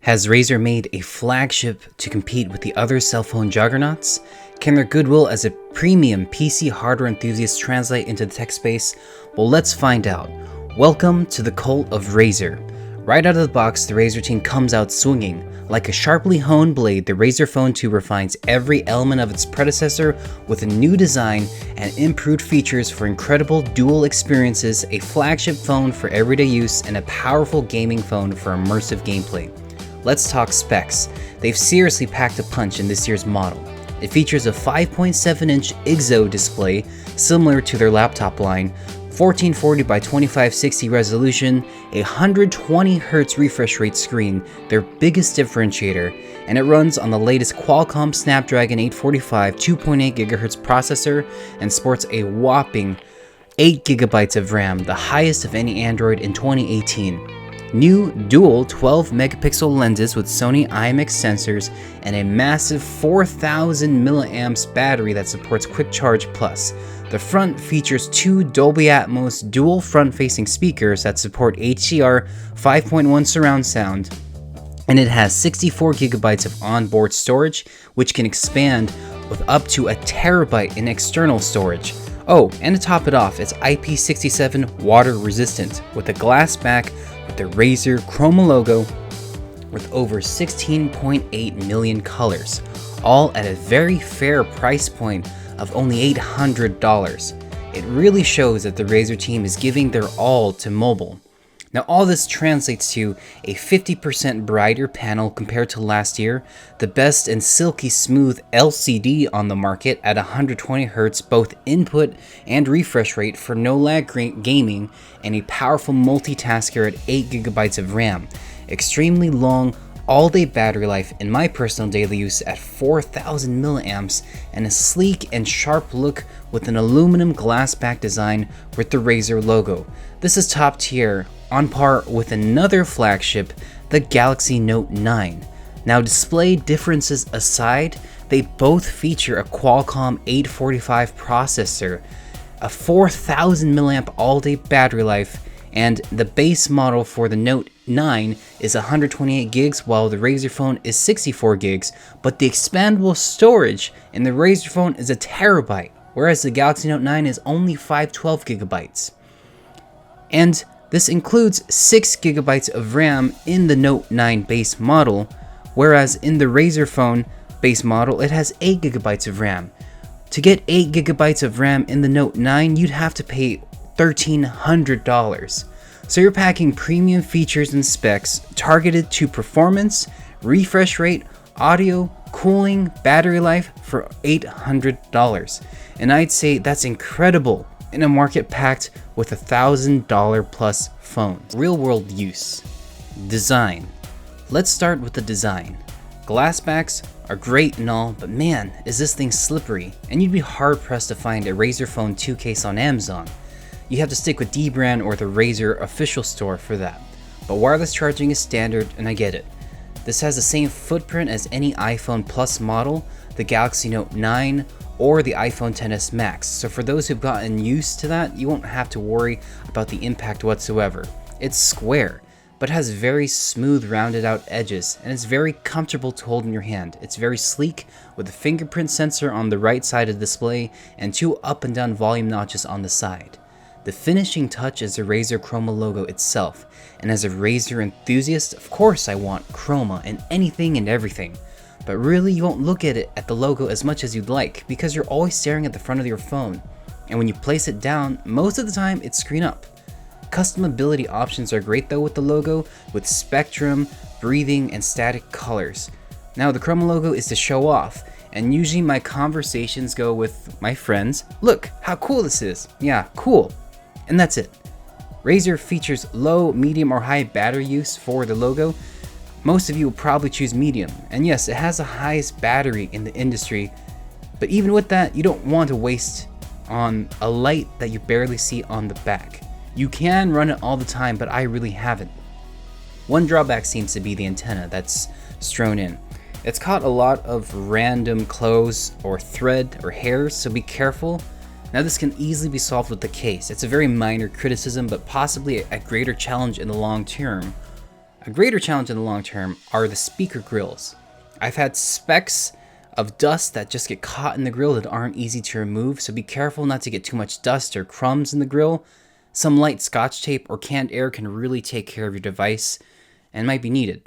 Has Razer made a flagship to compete with the other cell phone juggernauts? Can their goodwill as a premium PC hardware enthusiast translate into the tech space? Well, let's find out. Welcome to the cult of Razer. Right out of the box, the Razer team comes out swinging. Like a sharply honed blade, the Razer Phone 2 refines every element of its predecessor with a new design and improved features for incredible dual experiences, a flagship phone for everyday use, and a powerful gaming phone for immersive gameplay. Let's talk specs. They've seriously packed a punch in this year's model. It features a 5.7-inch igzo display, similar to their laptop line, 1440 by 2560 resolution, a 120Hz refresh rate screen, their biggest differentiator, and it runs on the latest Qualcomm Snapdragon 845 2.8 GHz processor and sports a whopping 8GB of RAM, the highest of any Android in 2018. New dual 12 megapixel lenses with Sony IMX sensors and a massive 4000 milliamps battery that supports QuickCharge Plus. The front features two Dolby Atmos dual front-facing speakers that support HDR 5.1 surround sound, and it has 64GB of onboard storage, which can expand with up to a terabyte in external storage. Oh, and to top it off, it's IP67 water resistant with a glass back with the Razer chroma logo with over 16.8 million colors, all at a very fair price point of only $800. It really shows that the Razer team is giving their all to mobile. Now all this translates to a 50% brighter panel compared to last year, the best and silky smooth LCD on the market at 120Hz both input and refresh rate for no lag gaming, and a powerful multitasker at 8GB of RAM, extremely long all-day battery life in my personal daily use at 4000 milliamps, and a sleek and sharp look with an aluminum glass back design with the Razer logo. This is top tier, on par with another flagship, the Galaxy Note 9. Now, display differences aside, they both feature a Qualcomm 845 processor, a 4000 milliamp all-day battery life, and the base model for the Note 9 is 128 gigs while the Razer Phone is 64 gigs, but the expandable storage in the Razer Phone is a terabyte, whereas the Galaxy Note 9 is only 512 gigabytes. And this includes 6GB of RAM in the Note 9 base model, whereas in the Razer Phone base model it has 8GB of RAM. To get 8GB of RAM in the Note 9, you'd have to pay $1,300. So you're packing premium features and specs targeted to performance, refresh rate, audio, cooling, battery life for $800. And I'd say that's incredible in a market packed with $1,000 plus phones. Real world use. Design. Let's start with the design. Glass backs are great and all, but man, is this thing slippery, and you'd be hard pressed to find a Razer Phone 2 case on Amazon. You have to stick with Dbrand or the Razer official store for that. But wireless charging is standard, and I get it. This has the same footprint as any iPhone Plus model, the Galaxy Note 9, or the iPhone XS Max, so for those who've gotten used to that, you won't have to worry about the impact whatsoever. It's square, but has very smooth rounded out edges, and it's very comfortable to hold in your hand. It's very sleek, with a fingerprint sensor on the right side of the display, and two up and down volume notches on the side. The finishing touch is the Razer chroma logo itself, and as a Razer enthusiast, of course I want chroma in anything and everything. But really, you won't look at it at the logo as much as you'd like because you're always staring at the front of your phone. And when you place it down, most of the time it's screen up. Customability options are great though with the logo, with spectrum, breathing, and static colors. Now the chroma logo is to show off, and usually my conversations go with my friends, "Look, how cool this is." Yeah, cool. And that's it. Razer features low, medium, or high battery use for the logo. Most of you will probably choose medium, and yes, it has the highest battery in the industry, but even with that, you don't want to waste on a light that you barely see on the back. You can run it all the time, but I really haven't. One drawback seems to be the antenna that's strewn in. It's caught a lot of random clothes or thread or hairs, so be careful. Now this can easily be solved with the case. It's a very minor criticism, but possibly a greater challenge in the long term. A greater challenge in the long term are the speaker grills. I've had specks of dust that just get caught in the grill that aren't easy to remove, so be careful not to get too much dust or crumbs in the grill. Some light scotch tape or canned air can really take care of your device and might be needed.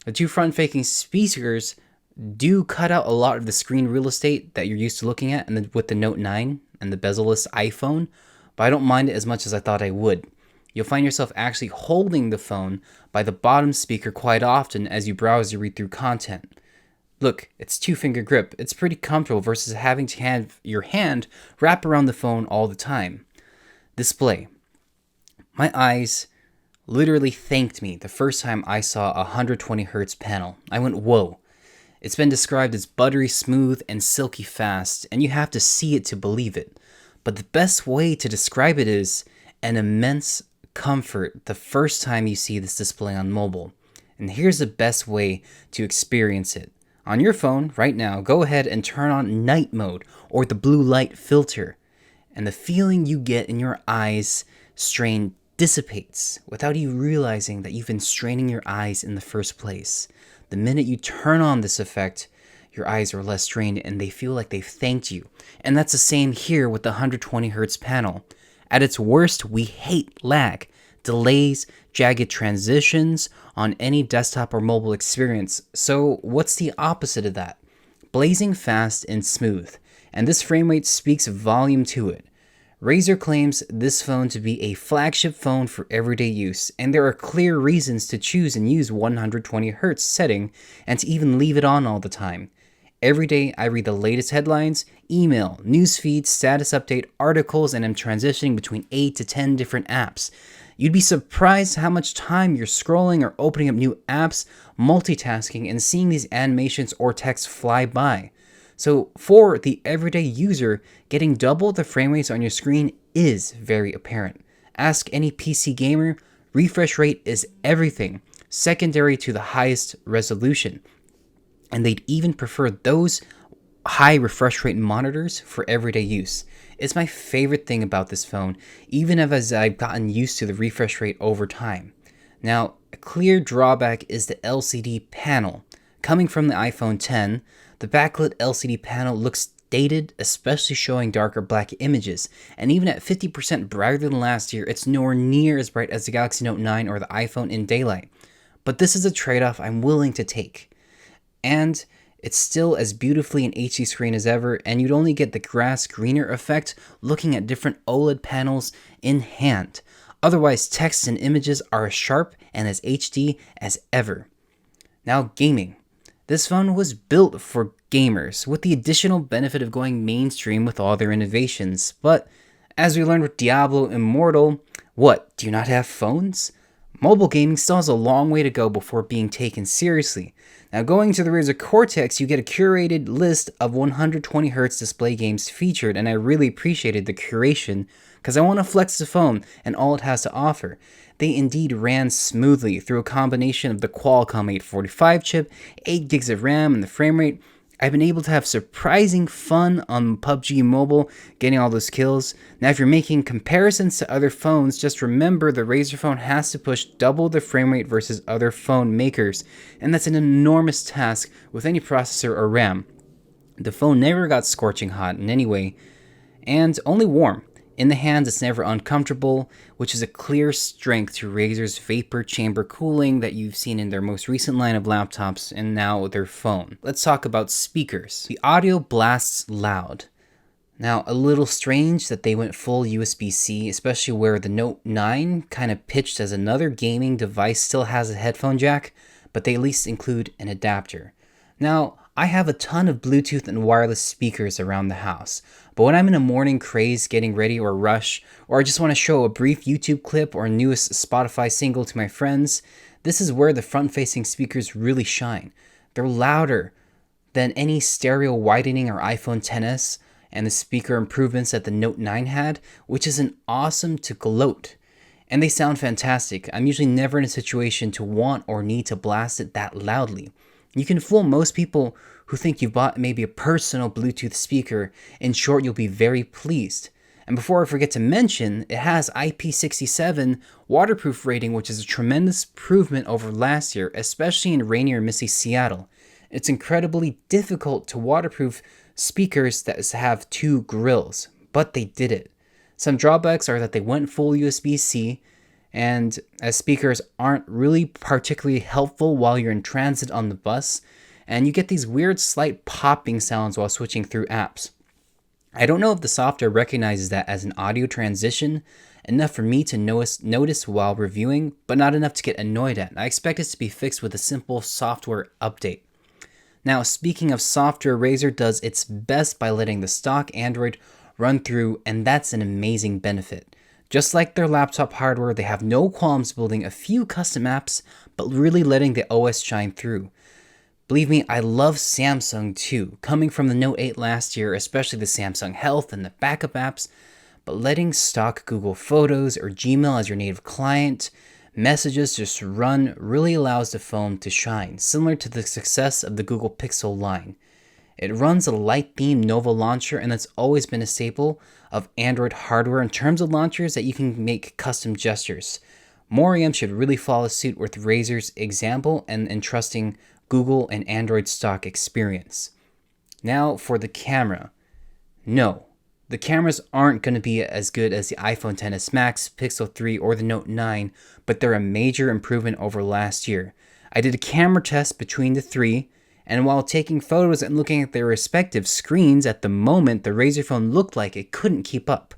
The two front-facing speakers do cut out a lot of the screen real estate that you're used to looking at with the Note 9 and the bezel-less iPhone, but I don't mind it as much as I thought I would. You'll find yourself actually holding the phone by the bottom speaker quite often as you browse or read through content. Look, it's two-finger grip. It's pretty comfortable versus having to have your hand wrap around the phone all the time. Display. My eyes literally thanked me the first time I saw a 120Hz panel. I went, whoa. It's been described as buttery smooth and silky fast, and you have to see it to believe it. But the best way to describe it is an immense comfort the first time you see this display on mobile. And here's the best way to experience it. On your phone right now, go ahead and turn on night mode or the blue light filter, and the feeling you get in your eyes strain dissipates without you realizing that you've been straining your eyes in the first place. The minute you turn on this effect, your eyes are less strained and they feel like they've thanked you. And that's the same here with the 120Hz panel. At its worst, we hate lag, delays, jagged transitions on any desktop or mobile experience. So what's the opposite of that? Blazing fast and smooth. And this frame rate speaks volume to it. Razer claims this phone to be a flagship phone for everyday use, and there are clear reasons to choose and use 120Hz setting and to even leave it on all the time. Every day I read the latest headlines, email, newsfeed, status update, articles, and I'm transitioning between 8 to 10 different apps. You'd be surprised how much time you're scrolling or opening up new apps, multitasking, and seeing these animations or texts fly by. So for the everyday user, getting double the frame rates on your screen is very apparent. Ask any PC gamer, refresh rate is everything, secondary to the highest resolution. And they'd even prefer those high refresh rate monitors for everyday use. It's my favorite thing about this phone, even as I've gotten used to the refresh rate over time. Now, a clear drawback is the LCD panel. Coming from the iPhone X, the backlit LCD panel looks dated, especially showing darker black images, and even at 50% brighter than last year, it's nowhere near as bright as the Galaxy Note 9 or the iPhone in daylight. But this is a trade-off I'm willing to take. And it's still as beautifully an HD screen as ever, and you'd only get the grass greener effect looking at different OLED panels in hand. Otherwise, text and images are as sharp and as HD as ever. Now, gaming. This phone was built for gamers, with the additional benefit of going mainstream with all their innovations. But, as we learned with Diablo Immortal, what, do you not have phones? Mobile gaming still has a long way to go before being taken seriously. Now, going to the Razer Cortex, you get a curated list of 120Hz display games featured, and I really appreciated the curation because I want to flex the phone and all it has to offer. They indeed ran smoothly through a combination of the Qualcomm 845 chip, 8 gigs of RAM, and the frame rate. I've been able to have surprising fun on PUBG Mobile, getting all those kills. Now, if you're making comparisons to other phones, just remember the Razer phone has to push double the frame rate versus other phone makers, and that's an enormous task with any processor or RAM. The phone never got scorching hot in any way, and only warm. In the hands, it's never uncomfortable, which is a clear strength to Razer's vapor chamber cooling that you've seen in their most recent line of laptops and now their phone. Let's talk about speakers. The audio blasts loud. Now, a little strange that they went full USB-C, especially where the Note 9, kind of pitched as another gaming device, still has a headphone jack, but they at least include an adapter. Now, I have a ton of Bluetooth and wireless speakers around the house, but when I'm in a morning craze getting ready or rush, or I just want to show a brief YouTube clip or newest Spotify single to my friends, this is where the front-facing speakers really shine. They're louder than any stereo widening or iPhone XS and the speaker improvements that the Note 9 had, which is an awesome to gloat. And they sound fantastic. I'm usually never in a situation to want or need to blast it that loudly. You can fool most people who think you've bought maybe a personal Bluetooth speaker. In short, you'll be very pleased. And before I forget to mention, it has IP67 waterproof rating, which is a tremendous improvement over last year, especially in rainy or misty Seattle. It's incredibly difficult to waterproof speakers that have two grills, but they did it. Some drawbacks are that they went full USB-C, and as speakers aren't really particularly helpful while you're in transit on the bus, and you get these weird slight popping sounds while switching through apps. I don't know if the software recognizes that as an audio transition, enough for me to notice while reviewing, but not enough to get annoyed at. I expect this to be fixed with a simple software update. Now, speaking of software, Razer does its best by letting the stock Android run through, and that's an amazing benefit. Just like their laptop hardware, they have no qualms building a few custom apps, but really letting the OS shine through. Believe me, I love Samsung too, coming from the Note 8 last year, especially the Samsung Health and the backup apps, but letting stock Google Photos or Gmail as your native client, messages just run really allows the phone to shine, similar to the success of the Google Pixel line. It runs a light beam Nova launcher, and that's always been a staple of Android hardware in terms of launchers that you can make custom gestures. More OEMs should really follow suit with Razer's example and entrusting Google and Android stock experience. Now for the camera. No, the cameras aren't going to be as good as the iPhone XS Max, Pixel 3, or the Note 9, but they're a major improvement over last year. I did a camera test between the three, and while taking photos and looking at their respective screens, at the moment the Razer phone looked like it couldn't keep up.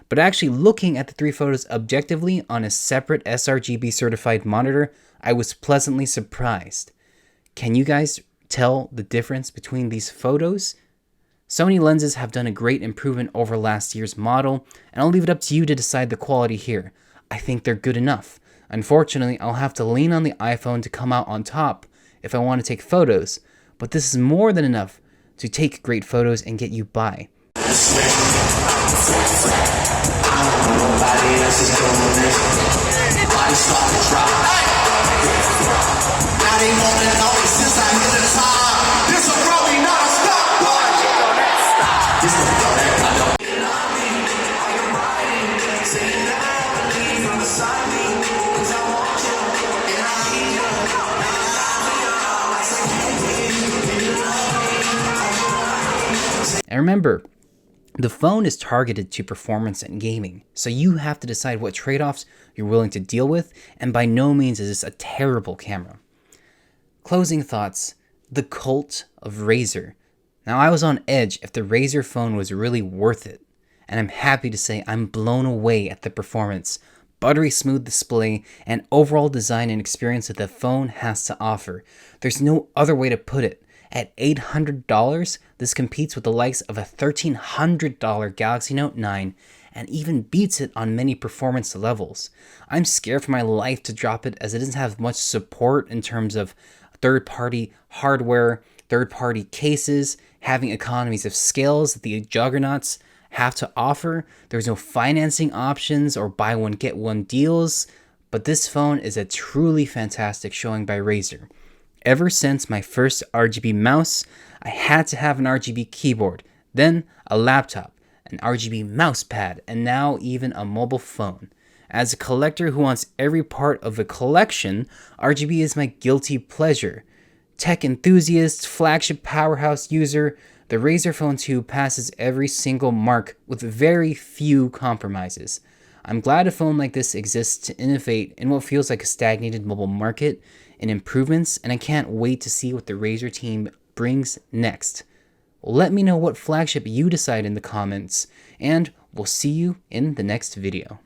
But actually looking at the three photos objectively on a separate sRGB certified monitor, I was pleasantly surprised. Can you guys tell the difference between these photos? Sony lenses have done a great improvement over last year's model, and I'll leave it up to you to decide the quality here. I think they're good enough. Unfortunately, I'll have to lean on the iPhone to come out on top if I want to take photos, but this is more than enough to take great photos and get you by. And remember, the phone is targeted to performance and gaming, so you have to decide what trade-offs you're willing to deal with, and by no means is this a terrible camera. Closing thoughts, the cult of Razer. Now, I was on edge if the Razer phone was really worth it, and I'm happy to say I'm blown away at the performance, buttery smooth display, and overall design and experience that the phone has to offer. There's no other way to put it. At $800, this competes with the likes of a $1,300 Galaxy Note 9 and even beats it on many performance levels. I'm scared for my life to drop it as it doesn't have much support in terms of third-party hardware, third-party cases, having economies of scales that the juggernauts have to offer. There's no financing options or buy one get one deals, but this phone is a truly fantastic showing by Razer. Ever since my first RGB mouse, I had to have an RGB keyboard, then a laptop, an RGB mouse pad, and now even a mobile phone. As a collector who wants every part of a collection, RGB is my guilty pleasure. Tech enthusiast, flagship powerhouse user, the Razer Phone 2 passes every single mark with very few compromises. I'm glad a phone like this exists to innovate in what feels like a stagnated mobile market and improvements, and I can't wait to see what the Razer team brings next. Let me know what flagship you decide in the comments, and we'll see you in the next video.